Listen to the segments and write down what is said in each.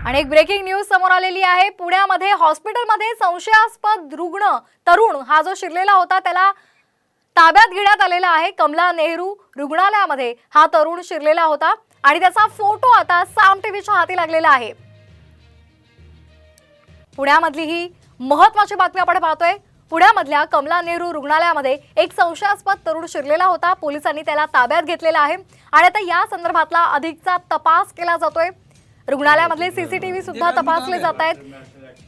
आणि एक breaking news समोर आलेली आहे। पुण्यामध्ये हॉस्पिटलमध्ये संशयास्पद तरुण हा जो शिरलेला होता त्याला ताब्यात घेण्यात आलेला आहे। कमला नेहरू रुग्णालयामध्ये हा तरुण शिरलेला होता आणि त्याचा फोटो आता साम टीव्हीच्या हाती लागलेला आहे। पुण्यामधली ही महत्त्वाची बातमी आपण पाहतोय। पुण्यामधल्या कमला नेहरू रुग्णालयामध्ये एक संशयास्पद तरुण शिरलेला होता। पोलिसांनी त्याला ताब्यात घेतलेला आहे आणि आता या संदर्भातला अधिकचा तपास केला जातोय। रुग्णालयामधले सीसीटीव्ही सुद्धा तपासले जात आहेत।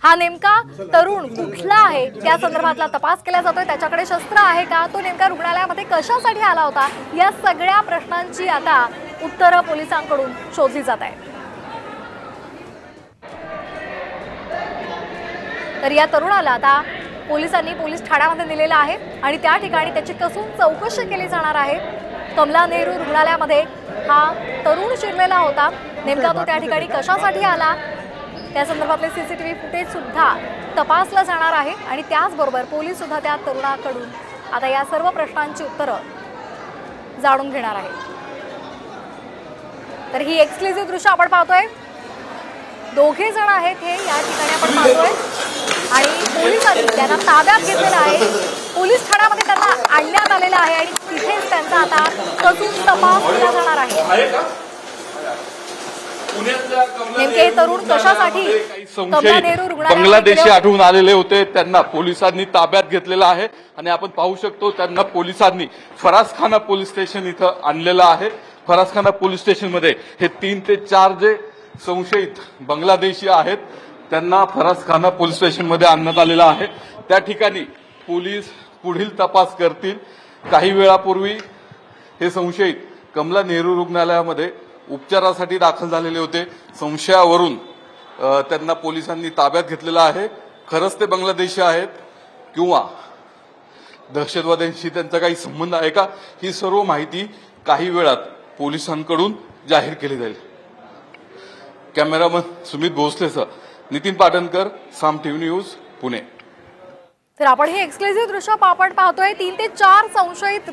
हा नेमका तरुण कुठला आहे त्या संदर्भातला तपास केला जातोय। त्याच्याकडे शस्त्र आहे का, तो नेमका रुग्णालयामध्ये कशासाठी आला होता, या सगळ्या प्रश्नांची आता उत्तरं पोलिसांकडून शोधली जात आहेत। तर या तरुणाला आता पोलिसांनी पोलीस ठाण्यामध्ये नेलेला आहे आणि त्या ठिकाणी त्याची कसून चौकशी केली जाणार आहे। कमला नेहरू रुग्णालयामध्ये हा तरुण शिरलेला होता, नेमका तो त्या ठिकाणी कशासाठी आला त्या संदर्भातले सीसीटीव्ही फुटेज सुद्धा तपासलं जाणार आहे आणि त्याचबरोबर पोलीस सुद्धा त्या तरुणाकडून आता या सर्व प्रश्नांची उत्तरं जाणून घेणार आहेत। तर ही एक्सक्लुझिव्ह दृश्य आपण पाहतोय। दोघे जण आहेत हे या ठिकाणी आपण पाहतोय आणि पोलिसांनी त्यांना ताब्यात घेतलेलं आहे। पोलीस ठाण्यामध्ये त्यांना आणण्यात आलेलं आहे आणि तिथेच त्यांचा आता कसून तपास केला जाणार आहे। नेमके तरुण कशासाठी कमला नेहरू बांगलादेशी आढळून आलेले होते, त्यांना पोलिसांनी ताब्यात घेतलेलं आहे आणि आपण पाहू शकतो त्यांना पोलिसांनी फरासखाना पोलीस स्टेशन इथं आणलेलं आहे। फरासखाना पोलीस स्टेशन मध्ये हे 3 ते 4 जे संशयित बांगलादेशी आहेत त्यांना फरासखाना पोलीस स्टेशन मध्ये आणण्यात आलेलं आहे। त्या ठिकाणी पोलीस पुढील तपास करतील। काही वेळापूर्वी हे संशयित कमला नेहरू रुग्णालयामध्ये उपचारासाठी दाखल झालेले होते। संशयावरून त्यांना पोलिसांनी ताब्यात घेतलेलं आहे। खरंच ते बांगलादेशी आहेत किंवा दहशतवाद्यांशी त्यांचा काही संबंध आहे का, ही सर्व माहिती काही वेळात पोलिसांकडून जाहीर केली जाईल। कॅमेरामन सुमित भोसलेसह नितीन पाटणकर, साम टीव्ही न्यूज, पुणे। तर आपण हे एक्सक्लुझिव्ह दृश्य आपण पाहतोय। 3 ते 4 संशयित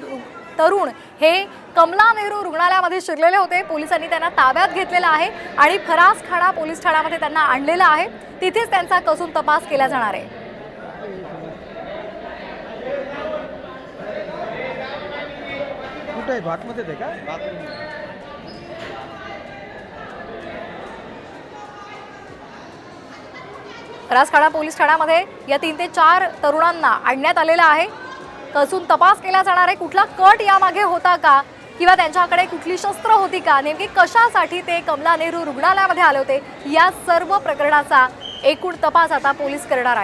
तरुण हे कमला नेहरू रुग्णालयामध्ये शिरलेले होते। पोलिसांनी त्यांना ताब्यात घेतलेला आहे आणि फरासखाना पोलीस ठाण्यामध्ये त्यांना आणलेलं आहे। तिथेच त्यांचा कसून तपास केला जाणार आहे। कुठे भातमध्ये आहे का? फरासखाना पोलीस ठाण्यामध्ये या 3 ते 4 तरुणांना आणण्यात आलेलं आहे। कसून तपास केला जाणार आहे। कुठला कट यामागे होता का किंवा त्यांच्याकडे कुठली शस्त्र होती का, नेमके कशासाठी ते कमला नेहरू रुग्णालयामध्ये आले होते, या सर्व प्रकरणाचा एकूण तपास आता पोलीस करणार आहेत।